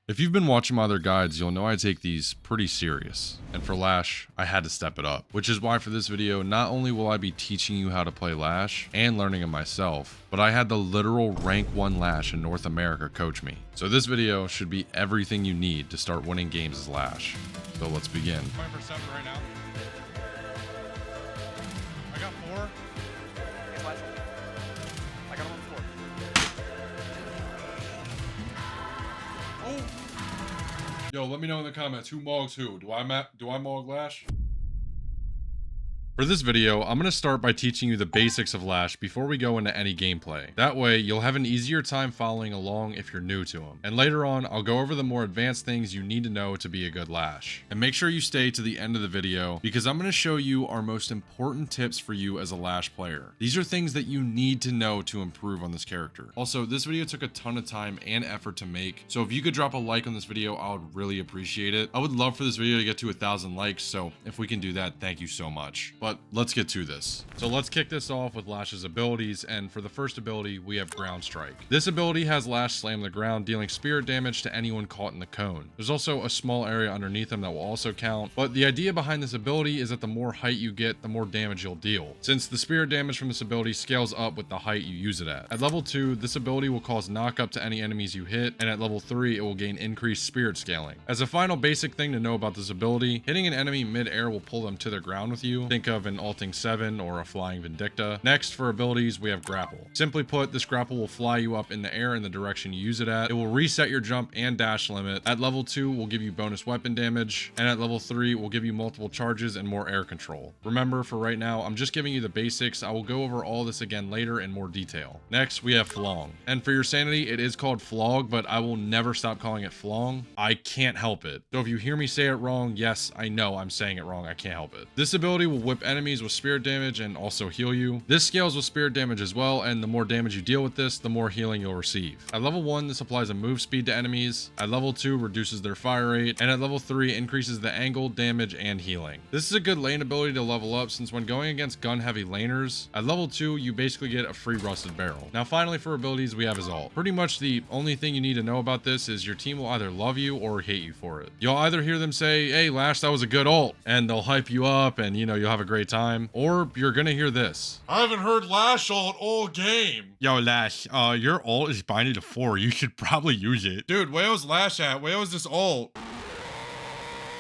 If you've been watching my other guides, you'll know I take these pretty serious. And for Lash, I had to step it up. Which is why for this video, not only will I be teaching you how to play Lash and learning it myself, but I had the literal rank 1 Lash in North America coach me. So this video should be everything you need to start winning games as Lash. So let's begin. 5% right now. I got 4. I got 4. Oh! Yo, let me know in the comments who mogs who. Do I mog Lash? For this video, I'm going to start by teaching you the basics of Lash before we go into any gameplay. That way, you'll have an easier time following along if you're new to them. And later on, I'll go over the more advanced things you need to know to be a good Lash. And make sure you stay to the end of the video, because I'm going to show you our most important tips for you as a Lash player. These are things that you need to know to improve on this character. Also, this video took a ton of time and effort to make, so if you could drop a like on this video, I would really appreciate it. I would love for this video to get to 1,000 likes, so if we can do that, thank you so much. But let's get to this. So let's kick this off with Lash's abilities, and for the first ability, we have Ground Strike. This ability has Lash slam the ground, dealing spirit damage to anyone caught in the cone. There's also a small area underneath him that will also count, but the idea behind this ability is that the more height you get, the more damage you'll deal, since the spirit damage from this ability scales up with the height you use it at. At level 2, this ability will cause knockup to any enemies you hit, and at level 3, it will gain increased spirit scaling. As a final basic thing to know about this ability, hitting an enemy mid-air will pull them to the ground with you. Think of an Alting 7 or a Flying Vindicta. Next, for abilities, we have Grapple. Simply put, this grapple will fly you up in the air in the direction you use it at. It will reset your jump and dash limit. At level 2, will give you bonus weapon damage, and at level 3, will give you multiple charges and more air control. Remember, for right now, I'm just giving you the basics. I will go over all this again later in more detail. Next, we have Flong. And for your sanity, it is called Flog, but I will never stop calling it Flong. I can't help it. So if you hear me say it wrong, yes, I know I'm saying it wrong. I can't help it. This ability will whip enemies with spirit damage and also heal you. This scales with spirit damage as well, and the more damage you deal with this, the more healing you'll receive. At level 1, this applies a move speed to enemies. At level 2, reduces their fire rate, and at level 3, increases the angle, damage, and healing. This is a good lane ability to level up, since when going against gun heavy laners, at level 2, you basically get a free rusted barrel. Now finally, for abilities, we have his ult. Pretty much the only thing you need to know about this is your team will either love you or hate you for it. You'll either hear them say, "Hey Lash, that was a good ult," and they'll hype you up and you'll have a great time, or you're gonna hear this: I haven't heard Lash ult all game. "Yo Lash, your ult is binding to 4. You should probably use it." Dude, where's Lash at? Where's this ult?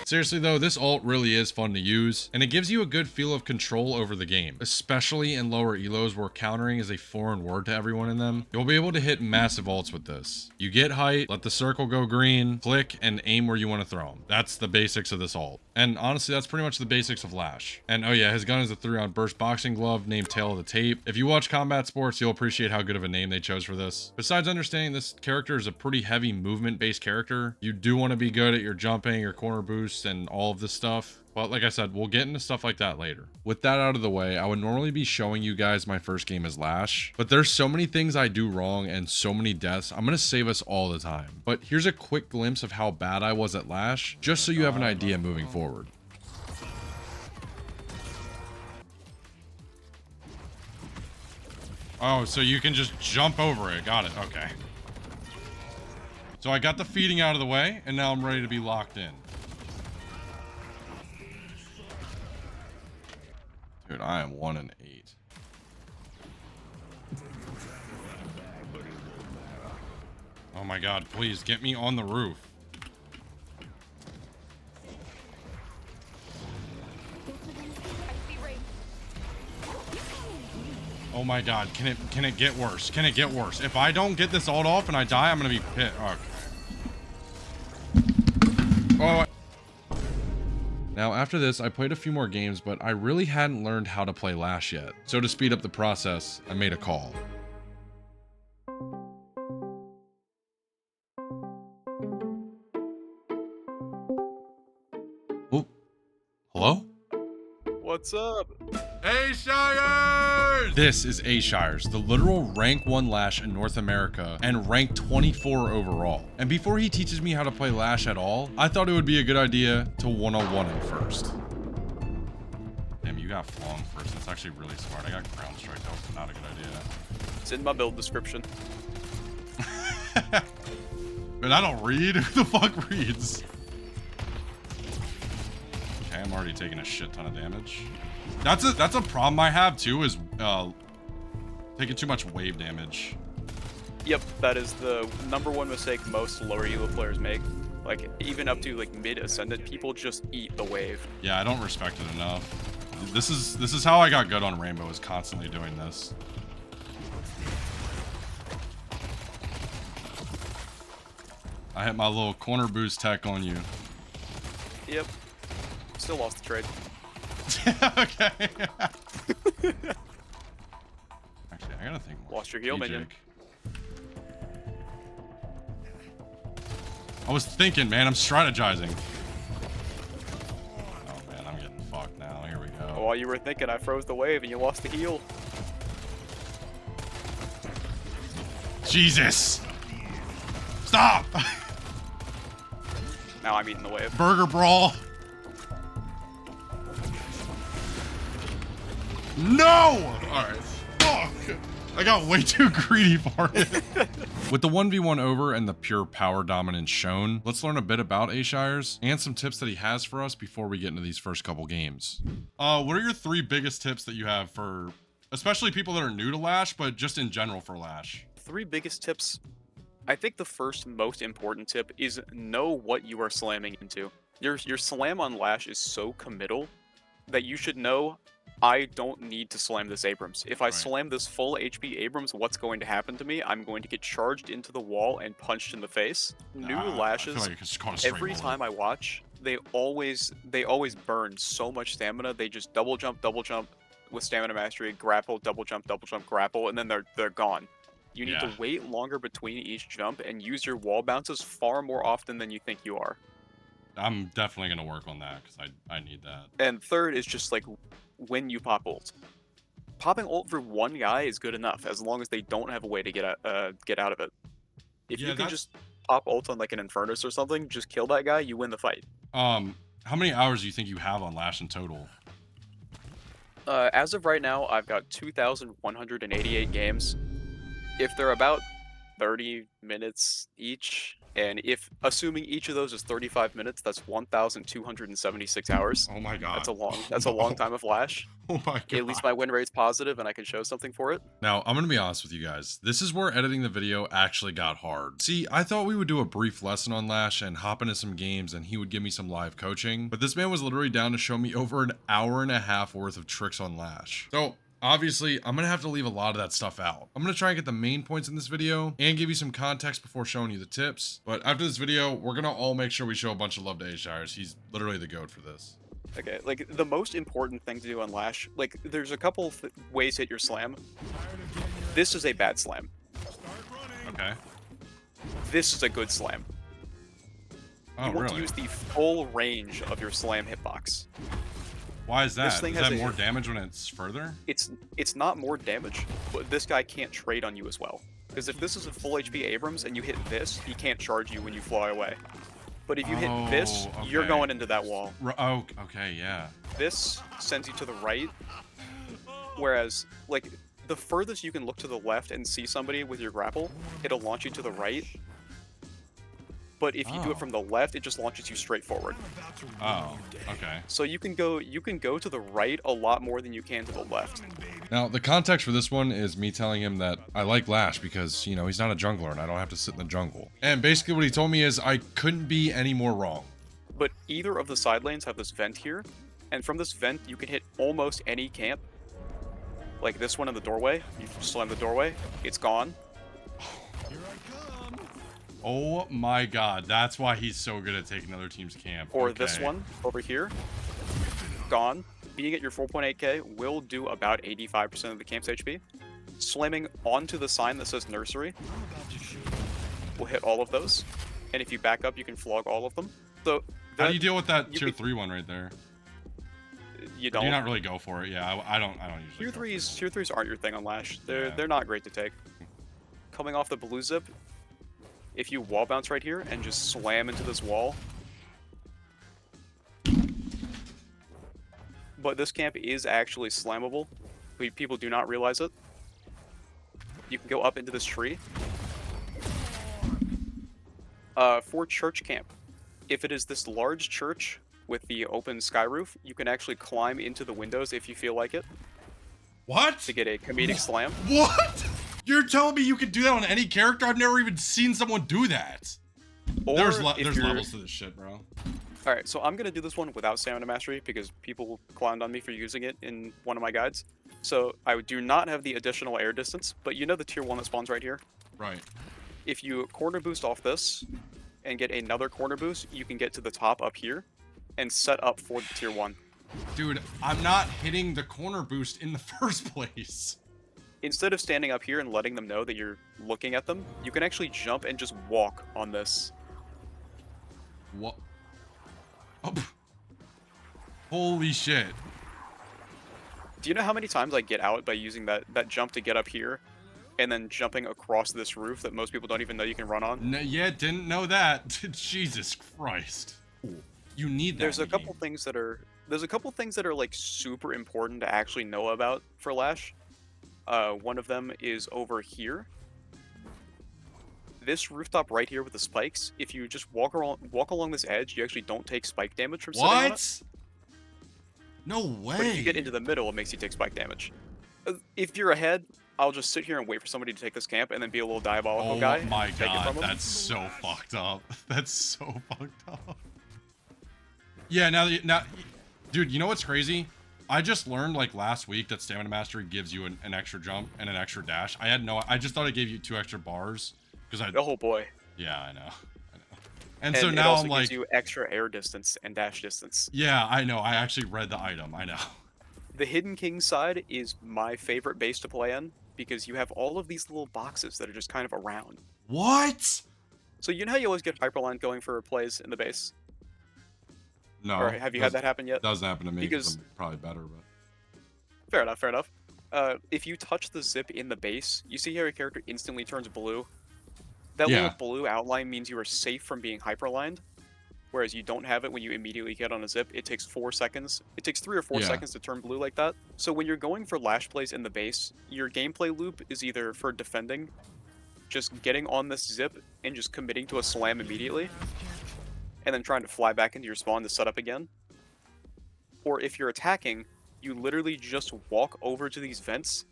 Seriously though, this ult really is fun to use, and it gives you a good feel of control over the game, especially in lower elos where countering is a foreign word to everyone in them. You'll be able to hit massive ults with this. You get height, let the circle go green, click, and aim where you want to throw them. That's the basics of this ult. And honestly, that's pretty much the basics of Lash. And oh yeah, his gun is a 3-round burst boxing glove named Tail of the Tape. If you watch combat sports, you'll appreciate how good of a name they chose for this. Besides understanding this character is a pretty heavy movement-based character, you do want to be good at your jumping, your corner boosts, and all of this stuff. But like I said, we'll get into stuff like that later. With that out of the way, I would normally be showing you guys my first game as Lash, but there's so many things I do wrong and so many deaths, I'm gonna save us all the time. But here's a quick glimpse of how bad I was at Lash, just so you have an idea moving forward. Oh, so you can just jump over it. Got it. Okay. So I got the feeding out of the way, and now I'm ready to be locked in. Dude, I am 1 and 8. Oh my god, please get me on the roof. Oh my god, can it get worse? Can it get worse? If I don't get this ult off and I die, I'm gonna be pissed. Okay. Oh. Now after this, I played a few more games, but I really hadn't learned how to play Lash yet. So to speed up the process, I made a call. Oh, hello? What's up? Ashires! This is Ashires, the literal rank 1 Lash in North America and rank 24 overall. And before he teaches me how to play Lash at all, I thought it would be a good idea to 101 him first. Damn, you got Flong first. That's actually really smart. I got Ground Strike. That was not a good idea. It's in my build description. And I don't read? Who the fuck reads? Okay, I'm already taking a shit ton of damage. That's a problem I have too, is taking too much wave damage. Yep, that is the #1 mistake most lower elo players make. Like, even up to like mid-ascendant, people just eat the wave. Yeah, I don't respect it enough. This is how I got good on Rainbow, is constantly doing this. I hit my little corner boost tech on you. Yep. Still lost the trade. Okay. Actually, I gotta think more. Lost your heal Hey, minion. Jake. I was thinking, man, I'm strategizing. Oh man, I'm getting fucked now. Here we go. While you were thinking, I froze the wave and you lost the heal. Jesus! Stop! Now I'm eating the wave. Burger brawl. No! Alright. Fuck! I got way too greedy for it. With the 1v1 over and the pure power dominance shown, let's learn a bit about Ashires and some tips that he has for us before we get into these first couple games. What are your 3 biggest tips that you have for, especially people that are new to Lash, but just in general for Lash? 3 biggest tips. I think the first most important tip is know what you are slamming into. Your slam on Lash is so committal that you should know, I don't need to slam this Abrams. If I slam this full HP Abrams, what's going to happen to me? I'm going to get charged into the wall and punched in the face. New Lashes, I feel like it's called a straight every bullet. time I watch, they always burn so much stamina. They just double jump with stamina mastery, grapple, double jump, grapple, and then they're gone. You need to wait longer between each jump and use your wall bounces far more often than you think you are. I'm definitely gonna work on that because I need that. And third is just like when you pop ult. Popping ult for one guy is good enough as long as they don't have a way to get out of it. If you can just pop ult on like an Infernus or something, just kill that guy, you win the fight. How many hours do you think you have on Lash in total? As of right now, I've got 2,188 games. If they're about 30 minutes each, and if assuming each of those is 35 minutes, that's 1,276 hours. Oh my god. That's a long time of Lash. Oh my god. At least my win rate's positive and I can show something for it. Now, I'm gonna be honest with you guys. This is where editing the video actually got hard. See, I thought we would do a brief lesson on Lash and hop into some games and he would give me some live coaching, but this man was literally down to show me over an hour and a half worth of tricks on Lash. So, obviously, I'm gonna have to leave a lot of that stuff out. I'm gonna try and get the main points in this video and give you some context before showing you the tips. But after this video, we're gonna all make sure we show a bunch of love to Ashires. He's literally the GOAT for this. Okay, like the most important thing to do on Lash, like there's a couple ways to hit your slam. This is a bad slam. Okay. This is a good slam. Oh, You want really? to use the full range of your slam hitbox. Why is that? This thing Is has that a- more damage when it's further? It's not more damage, but this guy can't trade on you as well. Because if this is a full HP Abrams and you hit this, he can't charge you when you fly away. But if you hit this, you're okay. going into that wall. Oh, okay, yeah. This sends you to the right, whereas, like, the furthest you can look to the left and see somebody with your grapple, it'll launch you to the right. But if you do it from the left, it just launches you straight forward. Oh, okay. So you can go to the right a lot more than you can to the left. Now, the context for this one is me telling him that I like Lash because, you know, he's not a jungler and I don't have to sit in the jungle. And basically what he told me is I couldn't be any more wrong. But either of the side lanes have this vent here, and from this vent you can hit almost any camp. Like this one in the doorway, you slam the doorway, it's gone. Oh my god, that's why he's so good at taking other team's camp. Or Okay. this one over here, gone. Being at your 4.8k will do about 85% of the camp's HP. Slamming onto the sign that says nursery will hit all of those. And if you back up, you can flog all of them. So How do you deal with that you tier could- 3 one right there? You Or do don't. you not really go for it? Yeah, I don't usually. Tier 3s aren't your thing on Lash. Yeah. They're not great to take. Coming off the blue zip, if you wall bounce right here and just slam into this wall. But this camp is actually slammable. People do not realize it. You can go up into this tree. For church camp, if it is this large church with the open sky roof, you can actually climb into the windows if you feel like it What? to get a comedic slam. What? You're telling me you can do that on any character? I've never even seen someone do that. Or There's if you're... levels to this shit, bro. Alright, so I'm gonna do this one without stamina mastery because people clowned on me for using it in one of my guides. So I do not have the additional air distance, but you know the tier 1 that spawns right here? Right. If you corner boost off this and get another corner boost, you can get to the top up here and set up for the tier 1. Dude, I'm not hitting the corner boost in the first place. Instead of standing up here and letting them know that you're looking at them, you can actually jump and just walk on this. What? Oh, holy shit. Do you know how many times I get out by using that jump to get up here and then jumping across this roof that most people don't even know you can run on? No, yeah, didn't know that. Jesus Christ. You need that. There's a couple things that are like super important to actually know about for Lash. One of them is over here. This rooftop right here with the spikes, if you just walk along this edge, you actually don't take spike damage from sitting on it. What? No way. But if you get into the middle, it makes you take spike damage. If you're ahead, I'll just sit here and wait for somebody to take this camp and then be a little diabolical guy. Oh my and take it god, from 'em. that's so fucked up. That's so fucked up. Yeah, now, dude, you know what's crazy? I just learned like last week that stamina mastery gives you an extra jump and an extra dash. I just thought it gave you 2 extra bars because Oh boy. Yeah, I know. And And so it now also I'm like, gives you extra air distance and dash distance. yeah, I know. I actually read the item. I know. The Hidden King side is my favorite base to play in because you have all of these little boxes that are just kind of around. What? So you know how you always get hyperline going for plays in the base? No. Or have you had that happen yet? Doesn't happen to me because Because- I'm probably better, but Fair enough, fair enough. If you touch the zip in the base, you see how your character instantly turns blue? That Yeah. little blue outline means you are safe from being hyperlined, whereas you don't have it when you immediately get on a zip. It takes 4 seconds. It takes 3 or 4 Yeah. seconds to turn blue like that. So when you're going for Lash plays in the base, your gameplay loop is either for defending, just getting on this zip and just committing to a slam immediately, and then trying to fly back into your spawn to set up again. Or if you're attacking, you literally just walk over to these vents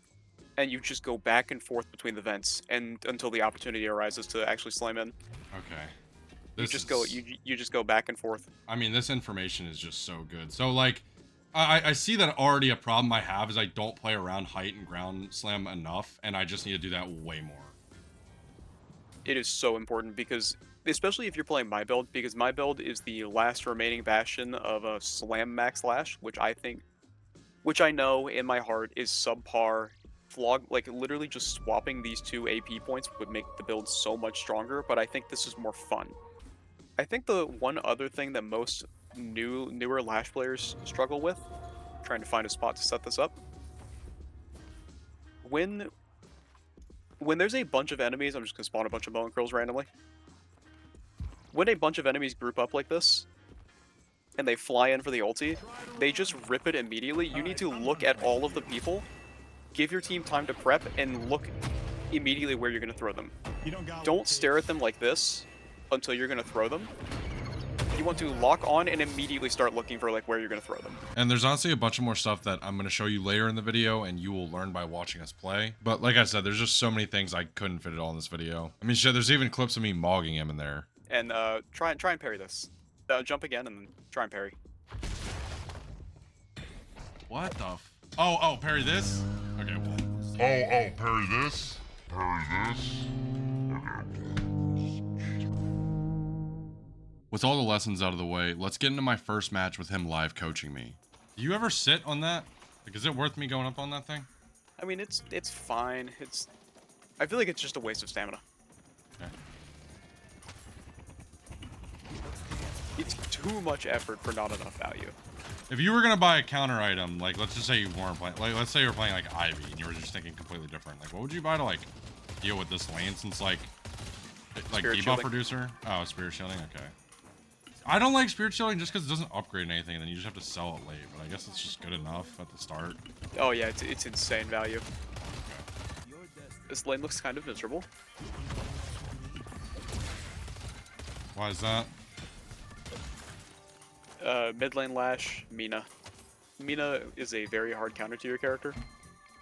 and you just go back and forth between the vents and until the opportunity arises to actually slam in. okay. You just go you just go back and forth. I mean, this information is just so good. So, like, I see that already a problem I have is I don't play around height and ground slam enough, and I just need to do that way more. It is so important because especially if you're playing my build, because my build is the last remaining bastion of a slam max Lash, which I know in my heart is subpar. Like literally just swapping these 2 AP points would make the build so much stronger, but I think this is more fun. I think the one other thing that most newer Lash players struggle with, trying to find a spot to set this up, when there's a bunch of enemies, I'm just gonna spawn a bunch of bow and curls randomly. When a bunch of enemies group up like this, and they fly in for the ulti, they just rip it immediately. You need to look at all of the people, give your team time to prep, and look immediately where you're going to throw them. Don't stare at them like this until you're going to throw them. You want to lock on and immediately start looking for like where you're going to throw them. And there's honestly a bunch of more stuff that I'm going to show you later in the video, and you will learn by watching us play. But like I said, there's just so many things I couldn't fit it all in this video. I mean, shit, there's even clips of me mogging him in there. And try and parry this. Jump again and then try and parry. What the Oh, parry this? Okay, well. Parry this. Parry this. With all the lessons out of the way, let's get into my first match with him live coaching me. Do you ever sit on that? Like, is it worth me going up on that thing? I mean, it's fine. I feel like it's just a waste of stamina. Okay. It's too much effort for not enough value. If you were gonna buy a counter item, like let's just say you weren't playing, like let's say you were playing like Ivy and you were just thinking completely different. Like, what would you buy to like deal with this lane since like Spirit debuff shielding. reducer? Oh, spirit shielding. Okay. I don't like spirit shielding just because it doesn't upgrade anything, and then you just have to sell it late. But I guess it's just good enough at the start. Oh yeah, it's insane value. This lane looks kind of miserable. Why is that? Mid lane Lash, Mina. Mina is a very hard counter to your character.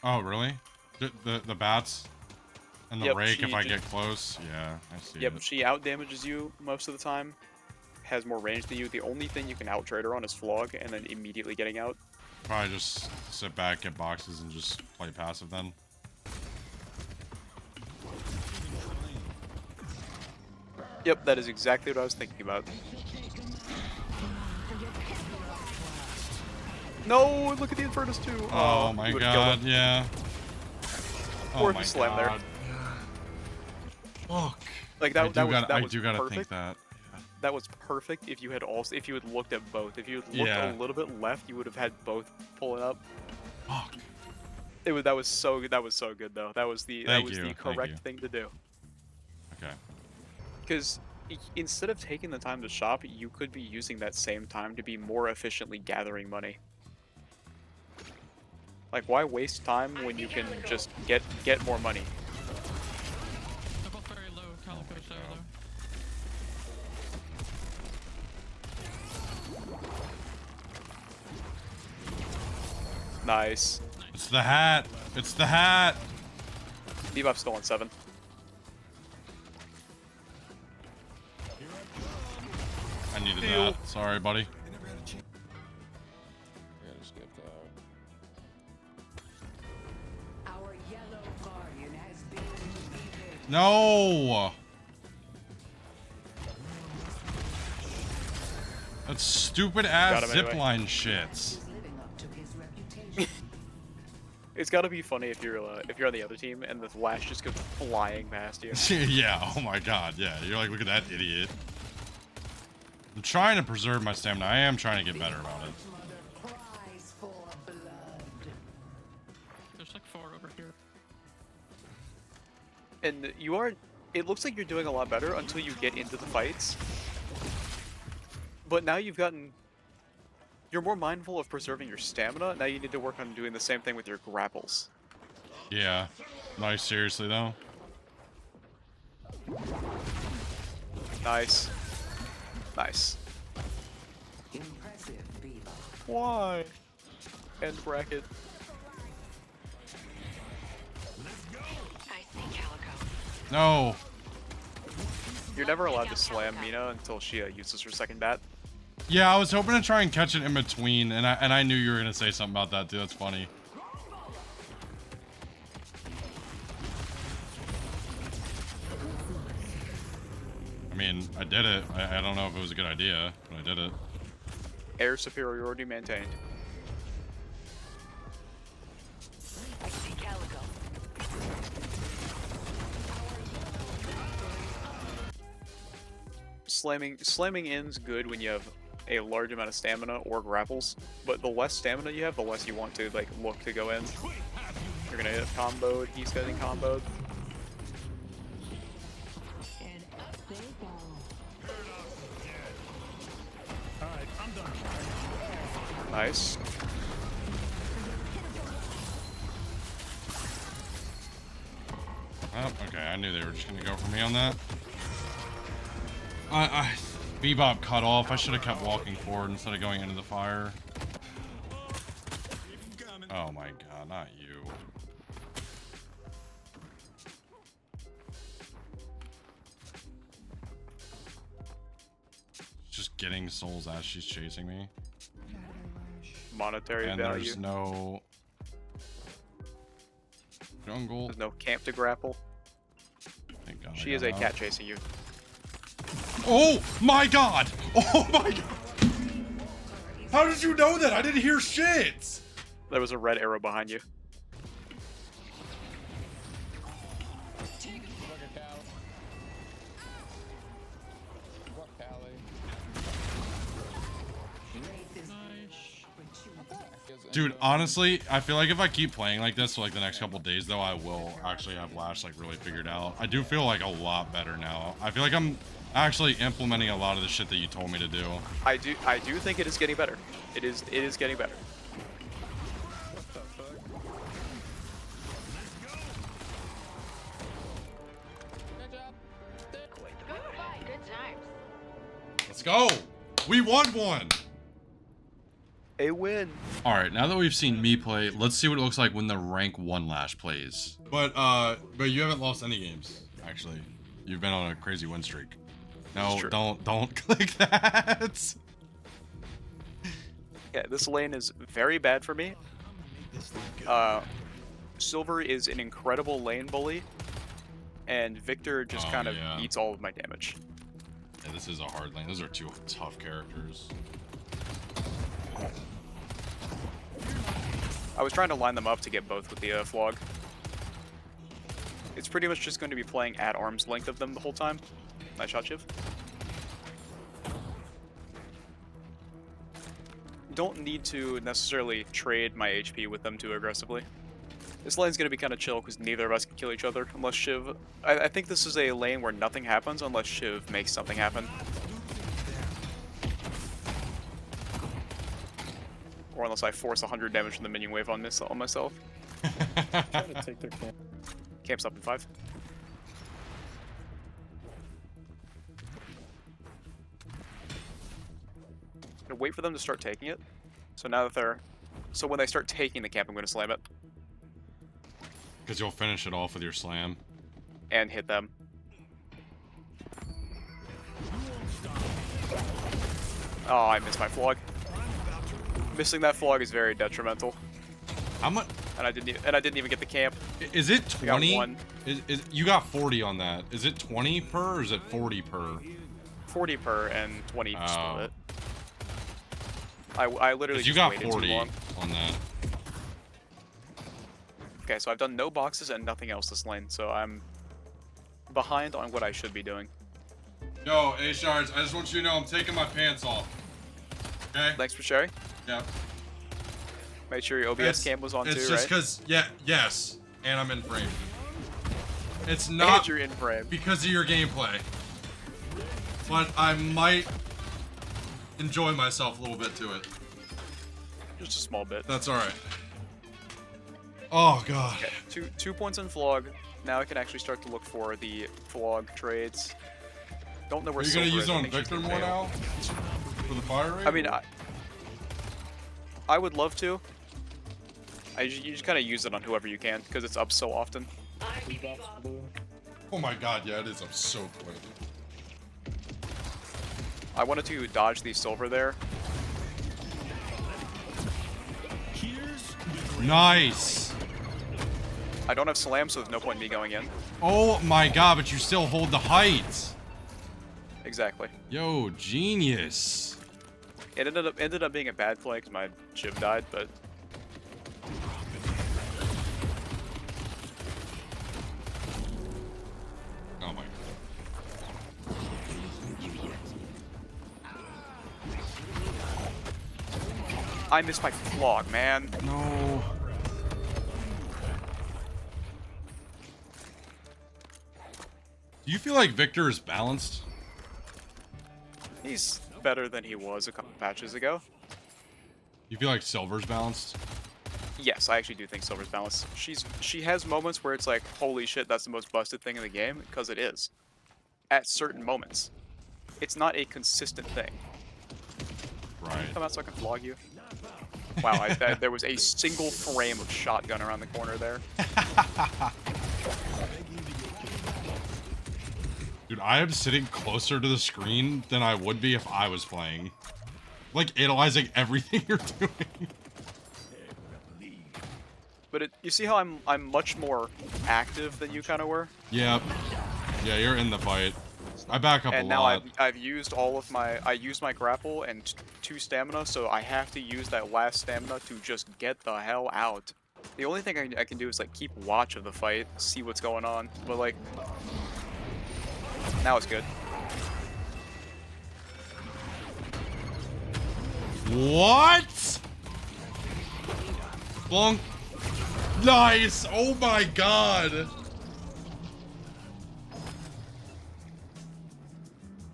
Oh, really? The bats and the Yep, rake she if I just- get close. Yeah, I see. Yep, it. she out damages you most of the time. Has more range than you. The only thing you can out trade her on is Flog, and then immediately getting out. Probably just sit back, get boxes, and just play passive then. Yep, that is exactly what I was thinking about. No, look at the Infernus too. Oh my you would've killed god, him. yeah. Oh Or if my you slam there. god. Fuck. Like I that was do gotta perfect. think that. That was perfect if you had looked at both. If you had looked Yeah. a little bit left, you would have had both pulling up. Fuck. That was so good. That was so good though. That was the Thank you, thank correct you. thing to do. Okay. Because instead of taking the time to shop, you could be using that same time to be more efficiently gathering money. Like, why waste time when you can just get more money? They're both very low. Calico's very low. Nice. It's the hat. It's the hat. Bebop's still on 7. I needed Ew. that. Sorry, buddy. Our yellow guardian has been defeated. No. That stupid ass Got him anyway. zipline shit. He's living up to his reputation. It's gotta be funny if you're on the other team and the Lash just goes flying past you. Yeah, oh my god, yeah. You're like, look at that idiot. I'm trying to preserve my stamina. I am trying to get better about it. Mother cries for blood. There's like 4 over here. And you are. It looks like you're doing a lot better until you get into the fights. But now you've gotten. You're more mindful of preserving your stamina. Now you need to work on doing the same thing with your grapples. Yeah. Nice, seriously though. Nice. Nice. Impressive, Bebop. Why? End bracket. I see Calico. No. You're never allowed to slam Mina until she uses her second bat. Yeah, I was hoping to try and catch it in between, and I knew you were gonna say something about that too. That's funny. I mean, I did it. I don't know if it was a good idea, but I did it. Air superiority maintained. I see Calico. Slamming in's good when you have a large amount of stamina or grapples, but the less stamina you have, the less you want to like look to go in. You're gonna get comboed. He's getting comboed. And up they go. Nice. Oh, okay. I knew they were just gonna go for me on that. Bebop cut off. I should have kept walking forward instead of going into the fire. Oh my god, not you. Just getting souls as she's chasing me. Monetary And value. there's no jungle. There's no camp to grapple. Thank God I She is got a out. cat chasing you. Oh my god! Oh my god! How did you know that? I didn't hear shit! There was a red arrow behind you. Dude, honestly, I feel like if I keep playing like this for like the next couple days though, I will actually have Lash like really figured out. I do feel like a lot better now. I feel like I'm actually implementing a lot of the shit that you told me to do. I do think it is getting better. It is getting better. Good times. Let's go. We won one. A win. All right, now that we've seen me play, let's see what it looks like when the rank 1 Lash plays. But you haven't lost any games, actually. You've been on a crazy win streak. No, true. don't click that. Yeah, this lane is very bad for me. Silver is an incredible lane bully, and Victor just kind of yeah. eats all of my damage. Yeah, this is a hard lane. Those are two tough characters. I was trying to line them up to get both with the Flog. It's pretty much just going to be playing at arm's length of them the whole time. Nice shot, Shiv. Don't need to necessarily trade my HP with them too aggressively. This lane's going to be kind of chill because neither of us can kill each other unless Shiv... I think this is a lane where nothing happens unless Shiv makes something happen. Or unless I force 100 damage from the minion wave on myself. Trying to take their camp. Camp's up in 5. Gonna wait for them to start taking it. So now that they're... So when they start taking the camp, I'm gonna slam it. Because you'll finish it off with your slam. And hit them. Oh, I missed my flog. Missing that flog is very detrimental. How much? And I didn't even get the camp. Is it I got 20? one. Is you got 40 on that? Is it 20 per or is it 40 per? 40 per and 20 Oh. split. I literally You just got waited 40 too long. on that. Okay, so I've done no boxes and nothing else this lane, so I'm behind on what I should be doing. Yo, Ashires, I just want you to know I'm taking my pants off. Okay? Thanks for sharing. Yeah. Make sure your OBS cam was on too, It's right? just because, yes, and I'm in frame. It's And not you're in frame. because of your gameplay, but I might enjoy myself a little bit to it. Just a small bit. That's all right. Oh god. Okay, 2 points in flog. Now I can actually start to look for the flog trades. Don't know where Are you Silver gonna use is. it I on think she's Victor gonna more fail. now? For the fire rate? I mean, I would love to. You just kind of use it on whoever you can because it's up so often. Oh my god, yeah, it is up so quick. I wanted to dodge the silver there. Nice. I don't have slam, so there's no point in me going in. Oh my god, but you still hold the height. Exactly. Yo, genius. It ended up being a bad play because my Shiv died, but Oh my god. I missed my flog, man. No. Do you feel like Victor is balanced? He's better than he was a couple patches ago. You feel like Silver's balanced? Yes, I actually do think Silver's balanced. She has moments where it's like, holy shit, that's the most busted thing in the game, because it is. At certain moments. It's not a consistent thing. Right. Come out so I can flog you. Wow, there was a single frame of shotgun around the corner there. Dude, I am sitting closer to the screen than I would be if I was playing. Like, analyzing everything you're doing. But you see how I'm much more active than you kind of were? Yep. Yeah, you're in the fight. I back up And a now lot. I've used all of I used my grapple and 2 stamina, so I have to use that last stamina to just get the hell out. The only thing I can do is like keep watch of the fight, see what's going on, but like now it's good. What? Long. Nice. Oh my god.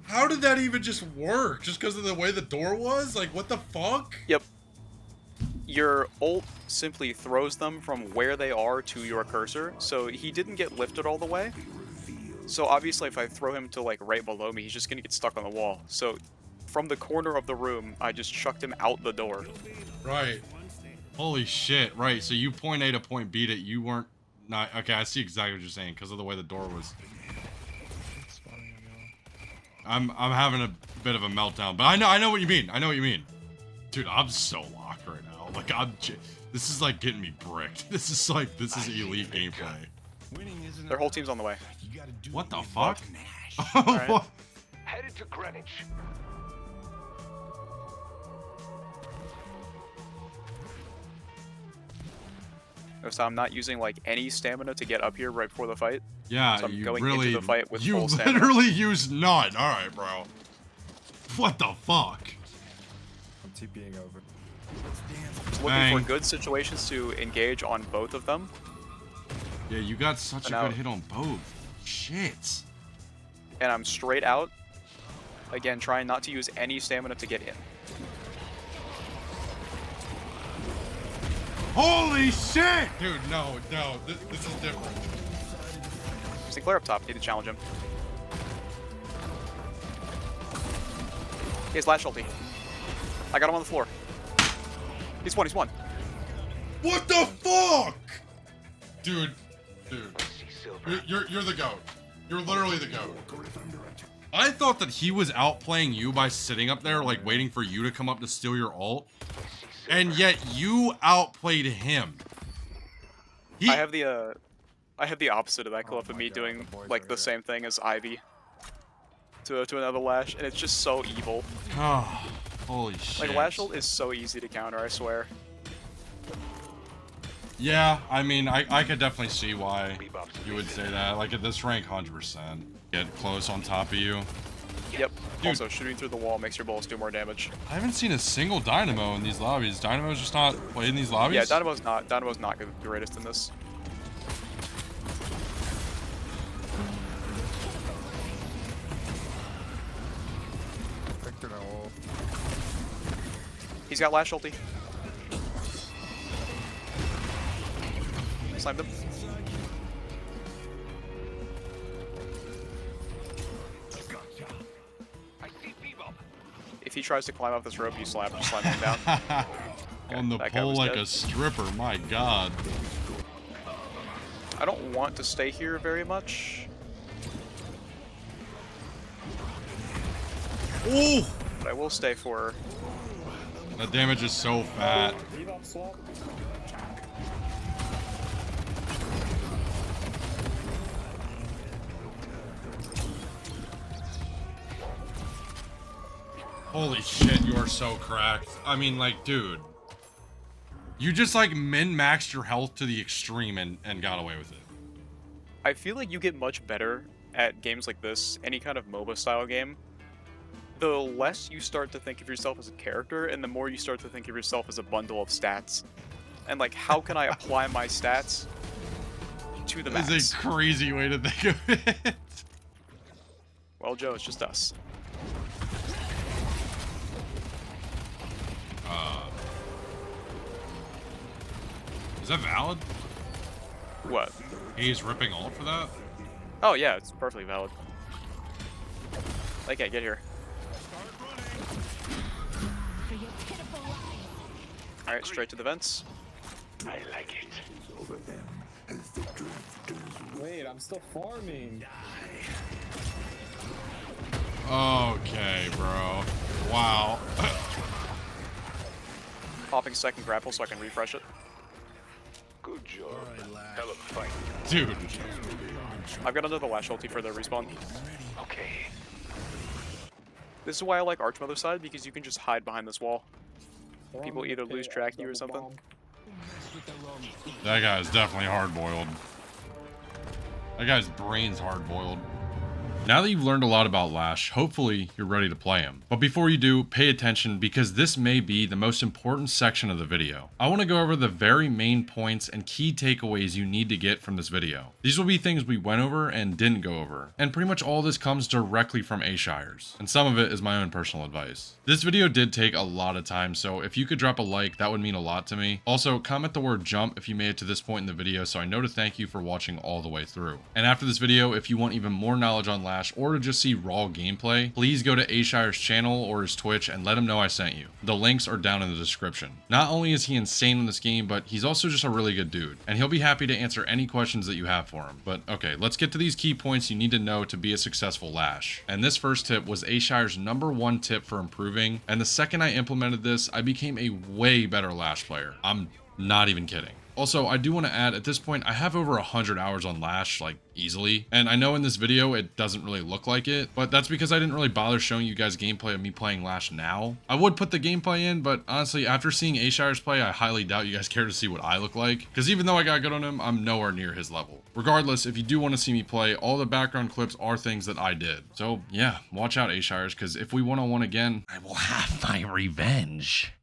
How did that even just work? Just because of the way the door was? Like, what the fuck? Yep. Your ult simply throws them from where they are to your cursor, so he didn't get lifted all the way. So obviously if I throw him to like right below me, he's just gonna get stuck on the wall. So from the corner of the room, I just chucked him out the door. Right. Holy shit. Right. So you point A to point B that you weren't not okay. I see exactly what you're saying because of the way the door was. I'm having a bit of a meltdown, but I know what you mean. I know what you mean, dude. I'm so locked right now. Like this is like getting me bricked. This is elite gameplay. Their whole team's on the way. What the fuck? Alright. Headed to Greenwich. So I'm not using like any stamina to get up here right before the fight. Yeah, So I'm you going really, into the fight with you full stamina. literally used none. All right, bro. What the fuck? I'm TPing over. Just looking Bang. for good situations to engage on both of them. Yeah, you got such a Now- good hit on both. Shit. And I'm straight out. Again, trying not to use any stamina to get in. Holy shit! Dude, no, this is different. Sinclair up top, need to challenge him. He has Lash ulti. I got him on the floor. He's one. What the fuck? Dude. You're the GOAT. You're literally the GOAT. I thought that he was outplaying you by sitting up there, like, waiting for you to come up to steal your ult. And yet you outplayed him. I have the opposite of that clip of me doing like the same thing as Ivy to another Lash, and it's just so evil. Oh, holy shit. Like Lash ult is so easy to counter, I swear. Yeah, I mean, I could definitely see why you would say that. Like, at this rank, 100%. Get close on top of you. Yep. Dude. Also, shooting through the wall makes your bullets do more damage. I haven't seen a single Dynamo in these lobbies. Dynamo's just not played in these lobbies? Yeah, Dynamo's not the greatest in this. Victor no. He's got Lash ulti. Slammed him. If he tries to climb up this rope, you slam him down. On the that guy pole was like dead. a stripper, my god. I don't want to stay here very much, Ooh! but I will stay for. That damage is so fat. Holy shit, you are so cracked. I mean, like, dude. You just, like, min-maxed your health to the extreme and got away with it. I feel like you get much better at games like this, any kind of MOBA style game, the less you start to think of yourself as a character, and the more you start to think of yourself as a bundle of stats. And like, how can I apply my stats to the max? That's a crazy way to think of it. Well, Joe, it's just us. Is that valid? What? He's ripping ult for that? Oh yeah, it's perfectly valid. Okay, get here. Alright, straight to the vents. I like it. Wait, I'm still farming. Okay, bro. Wow. Popping second grapple so I can refresh it. Good job. Hell of a fight. Dude. I've got another Lash ulti for their respawn. Okay. This is why I like Archmother's side, because you can just hide behind this wall. People either lose track of you or something. That guy's definitely hard-boiled. That guy's brain's hard-boiled. Now that you've learned a lot about Lash, hopefully you're ready to play him. But before you do, pay attention because this may be the most important section of the video. I want to go over the very main points and key takeaways you need to get from this video. These will be things we went over and didn't go over. And pretty much all this comes directly from Ashires. And some of it is my own personal advice. This video did take a lot of time, so if you could drop a like, that would mean a lot to me. Also, comment the word jump if you made it to this point in the video so I know to thank you for watching all the way through. And after this video, if you want even more knowledge on Lash, Lash or to just see raw gameplay, please go to Ashires' channel or his Twitch and let him know I sent you. The links are down in the description. Not only is he insane in this game, but he's also just a really good dude, and he'll be happy to answer any questions that you have for him. But okay, let's get to these key points you need to know to be a successful Lash. And this first tip was Ashires' #1 tip for improving, and the second I implemented this, I became a way better Lash player. I'm not even kidding. Also, I do want to add, at this point, I have over 100 hours on Lash, like, easily. And I know in this video, it doesn't really look like it, but that's because I didn't really bother showing you guys gameplay of me playing Lash now. I would put the gameplay in, but honestly, after seeing Ashires play, I highly doubt you guys care to see what I look like. Because even though I got good on him, I'm nowhere near his level. Regardless, if you do want to see me play, all the background clips are things that I did. So yeah, watch out, Ashires, because if we one-on-one again, I will have my revenge.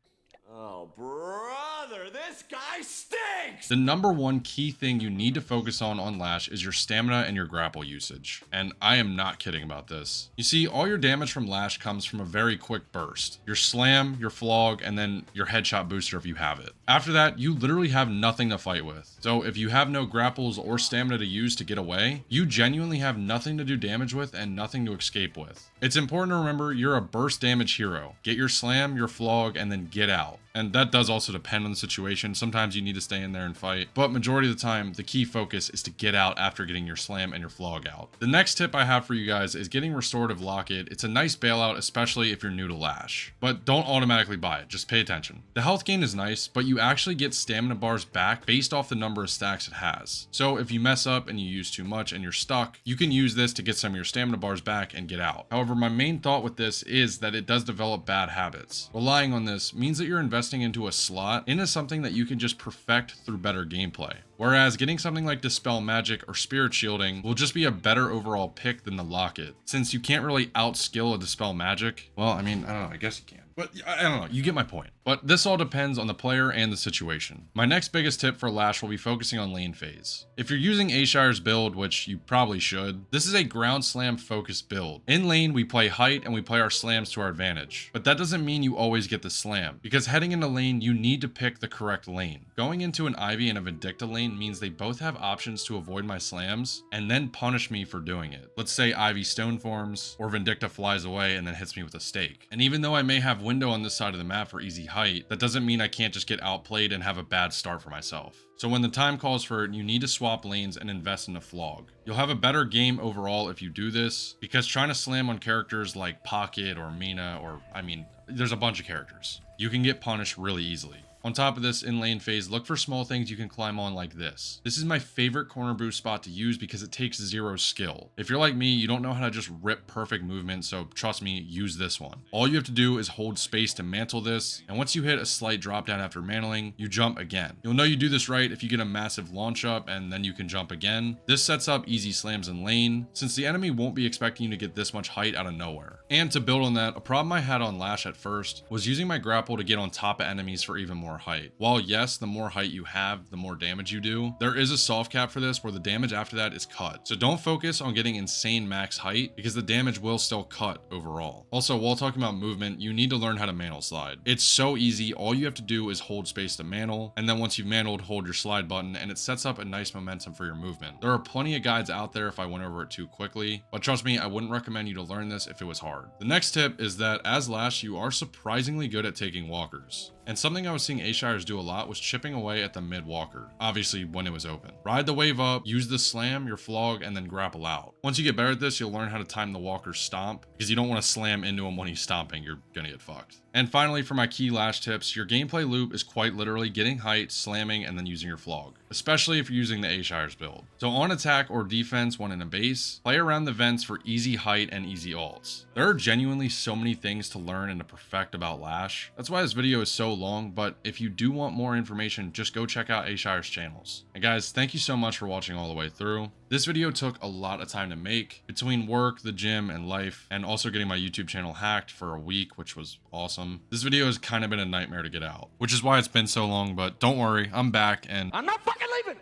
Oh, brother, this guy stinks! The #1 key thing you need to focus on Lash is your stamina and your grapple usage. And I am not kidding about this. You see, all your damage from Lash comes from a very quick burst. Your slam, your flog, and then your headshot booster if you have it. After that, you literally have nothing to fight with. So if you have no grapples or stamina to use to get away, you genuinely have nothing to do damage with and nothing to escape with. It's important to remember you're a burst damage hero. Get your slam, your flog, and then get out. And that does also depend on the situation. Sometimes you need to stay in there and fight, but majority of the time, the key focus is to get out after getting your slam and your flog out. The next tip I have for you guys is getting Restorative Locket. It's a nice bailout, especially if you're new to Lash, but don't automatically buy it. Just pay attention. The health gain is nice, but you actually get stamina bars back based off the number of stacks it has. So if you mess up and you use too much and you're stuck, you can use this to get some of your stamina bars back and get out. However, my main thought with this is that it does develop bad habits. Relying on this means that you're investing into a slot into something that you can just perfect through better gameplay. Whereas getting something like Dispel Magic or Spirit Shielding will just be a better overall pick than the Locket. Since you can't really outskill a Dispel Magic, well, I mean, I don't know, I guess you can. But I don't know, you get my point. But this all depends on the player and the situation. My next biggest tip for Lash will be focusing on lane phase. If you're using Ashires' build, which you probably should, this is a ground slam focused build. In lane, we play height and we play our slams to our advantage. But that doesn't mean you always get the slam, because heading into lane, you need to pick the correct lane. Going into an Ivy and a Vindicta lane means they both have options to avoid my slams and then punish me for doing it. Let's say Ivy stone forms or Vindicta flies away and then hits me with a stake. And even though I may have window on this side of the map for easy height, that doesn't mean I can't just get outplayed and have a bad start for myself. So when the time calls for it, you need to swap lanes and invest in a flog. You'll have a better game overall if you do this, because trying to slam on characters like Pocket or Mina, or I mean, there's a bunch of characters, you can get punished really easily. On top of this, in lane phase, look for small things you can climb on like this. This is my favorite corner boost spot to use because it takes 0 skill. If you're like me, you don't know how to just rip perfect movement, so trust me, use this one. All you have to do is hold space to mantle this, and once you hit a slight drop down after mantling, you jump again. You'll know you do this right if you get a massive launch up and then you can jump again. This sets up easy slams in lane, since the enemy won't be expecting you to get this much height out of nowhere. And to build on that, a problem I had on Lash at first was using my grapple to get on top of enemies for even more height. While yes, the more height you have, the more damage you do, there is a soft cap for this where the damage after that is cut. So don't focus on getting insane max height because the damage will still cut overall. Also, while talking about movement, you need to learn how to mantle slide. It's so easy. All you have to do is hold space to mantle, and then once you've mantled, hold your slide button, and it sets up a nice momentum for your movement. There are plenty of guides out there if I went over it too quickly, but trust me, I wouldn't recommend you to learn this if it was hard. The next tip is that as Lash, you are surprisingly good at taking walkers. And something I was seeing Ashires do a lot was chipping away at the mid walker, obviously when it was open. Ride the wave up, use the slam, your flog, and then grapple out. Once you get better at this, you'll learn how to time the walker's stomp, because you don't want to slam into him when he's stomping, you're gonna get fucked. And finally, for my key Lash tips, your gameplay loop is quite literally getting height, slamming, and then using your flog, especially if you're using the Ashires build. So on attack or defense when in a base, play around the vents for easy height and easy ults. There are genuinely so many things to learn and to perfect about Lash. That's why this video is so long, but if you do want more information, just go check out Ashires' channels. And guys, thank you so much for watching all the way through. This video took a lot of time to make, between work, the gym, and life, and also getting my YouTube channel hacked for a week, which was awesome. This video has kind of been a nightmare to get out, which is why it's been so long, but don't worry, I'm back and I'm not fucking leaving!